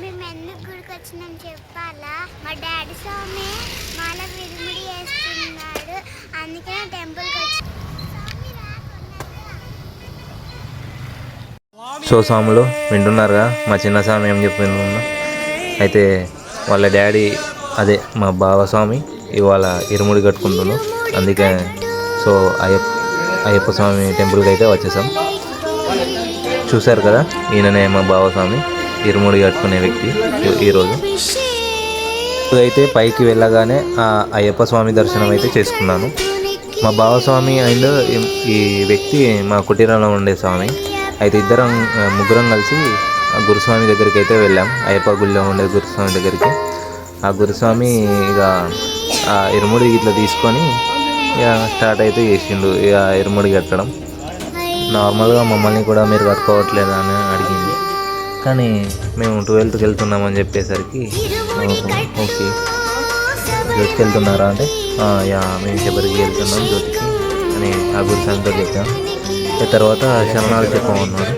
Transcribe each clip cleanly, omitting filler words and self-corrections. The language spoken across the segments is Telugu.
మేము ఎందుకు గుడికి వచ్చినాం చెప్పాలా? మా డాడీ స్వామి మాల విరుముడి వేస్తున్నాడు, అందుకే టెంపుల్కి వచ్చి. సో స్వాములు వింటున్నారుగా మా చిన్న స్వామి ఏం చెప్పింది. అయితే వాళ్ళ డాడీ అదే మా బావస్వామి ఇవాళ ఇరుముడి కట్టుకుంటున్నాం. అందుకే సో అయ్యప్ప స్వామి టెంపుల్కి అయితే వచ్చేసాం. చూశారు కదా, ఈయననే మా బావస్వామి ఇరుముడి కట్టుకునే వ్యక్తి. ఈరోజు అయితే పైకి వెళ్ళగానే ఆ అయ్యప్ప స్వామి దర్శనం అయితే చేసుకున్నాను. మా బావస్వామి అండ్ ఈ వ్యక్తి మా కుటీరంలో ఉండే స్వామి. అయితే ముగ్గురం కలిసి గురుస్వామి దగ్గరికి అయితే వెళ్ళాం. అయ్యప్ప గుడిలో ఉండే గురుస్వామి దగ్గరికి. ఆ గురుస్వామి ఇక ఆ ఇరుముడి ఇట్లా తీసుకొని ఇక స్టార్ట్ అయితే చేసిండు ఇక ఇరుముడి కట్టడం. నార్మల్గా మమ్మల్ని కూడా మీరు కట్టుకోవట్లేదా అని అడిగింది. కానీ మేము 12కి వెళ్తున్నామని చెప్పేసరికి ఓకే జ్యోతికి వెళ్తున్నారా అంటే యా మేము శబరికి వెళ్తున్నాం జ్యోతికి అని ఆ గురుస్వామితో చెప్పాం. తర్వాత శరణాలు చెప్పమన్నారు.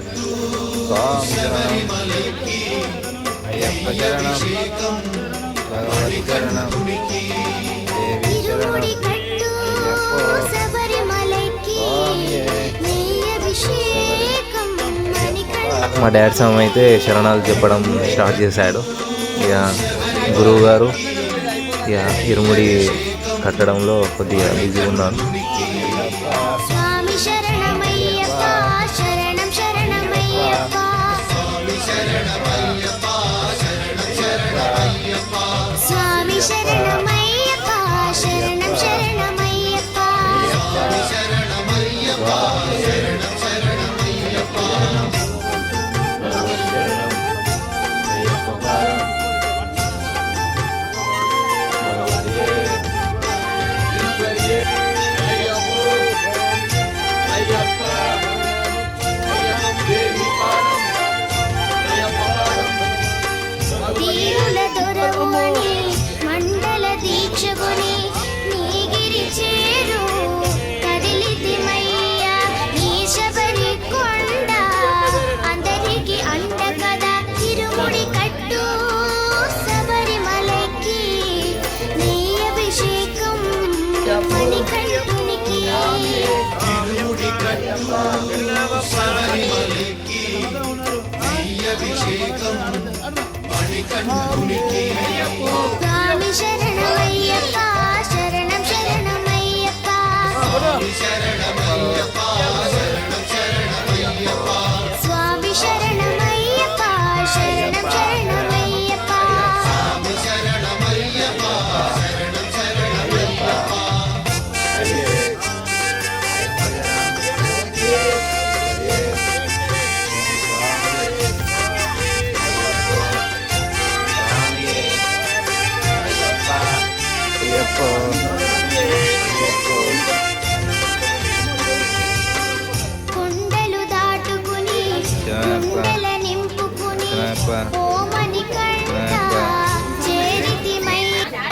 మా డాడీ స్వామి అయితే శరణాలు చెప్పడం స్టార్ట్ చేశాడు. ఇక గురువు గారు ఇక ఇరుముడి కట్టడంలో కొద్దిగా బిజీగా ఉన్నాను.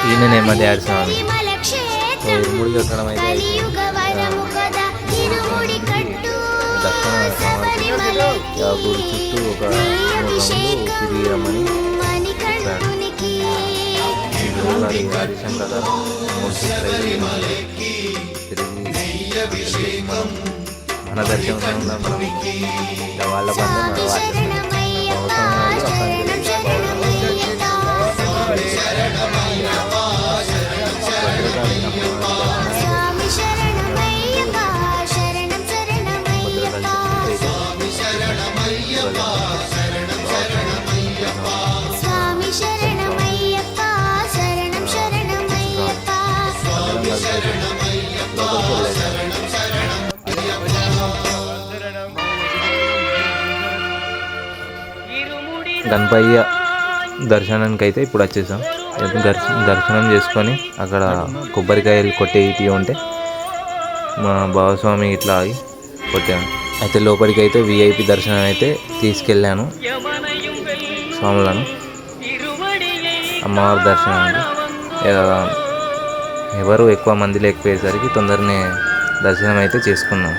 ఈయననే మా డాడీ స్వామి. ఇరుముడి కట్టడం అయితే దక్షిణ సమర్పించి గుడి చుట్టూ ఒక 3 రౌండ్లు తిరిగి రమ్మని ఆదేశం ప్రకారం 3 చుట్టూ తిరిగి మనం మన దర్శనం మనం వాళ్ళ బంధం గణపయ్య దర్శనానికి అయితే ఇప్పుడు వచ్చేసాం. దర్శనం చేసుకొని అక్కడ కొబ్బరికాయలు కొట్టేటి ఉంటే మా బావస్వామి ఇట్లా ఆగి కొట్టాను. అయితే లోపలికి అయితే విఐపి దర్శనం అయితే తీసుకెళ్ళాను స్వాములను. అమ్మవారి దర్శనానికి ఎవరు ఎక్కువ మంది లేకపోయేసరికి తొందరనే దర్శనం అయితే చేసుకున్నాం.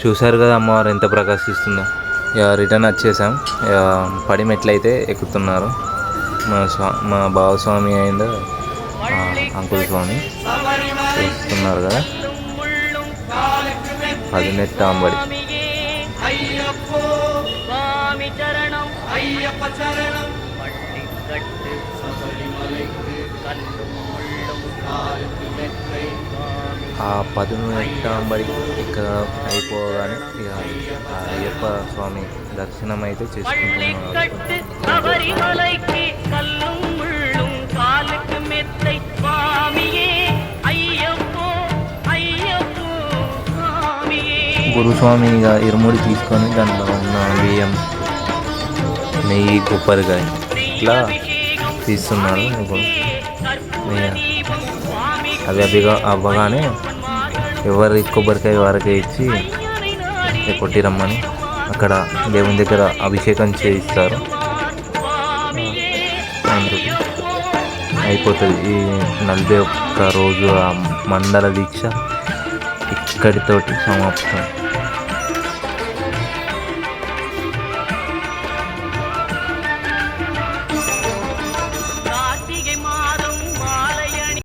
చూశారు కదా అమ్మవారు ఎంత ప్రకాశిస్తుందో. ఇక రిటర్న్ వచ్చేసాం. ఇక పడి మెట్లయితే ఎక్కుతున్నారు మా బావస్వామి అండ్ అంకుల్ స్వామి చూస్తున్నారు కదా. 18 అంబడి. ఆ 18 అంబడి ఇక్కడ అయిపోగానే ఇక అయ్యప్ప స్వామి దర్శనం అయితే చేసుకుంటున్నారు. గురుస్వామి ఇక ఇరుముడి తీసుకొని దాంట్లో ఉన్న బియ్యం, నెయ్యి, కొబ్బరికాయ ఇట్లా తీస్తున్నారు. అవి అవ్వగానే ఎవరి కొబ్బరికాయ వారికే ఇచ్చి కొట్టి రమ్మని అక్కడ దేవుని దగ్గర అభిషేకం చేయిస్తారు. అందుకు అయిపోతుంది ఈ 41 రోజు ఆ మండల దీక్ష ఇక్కడితోటి సమాప్తం.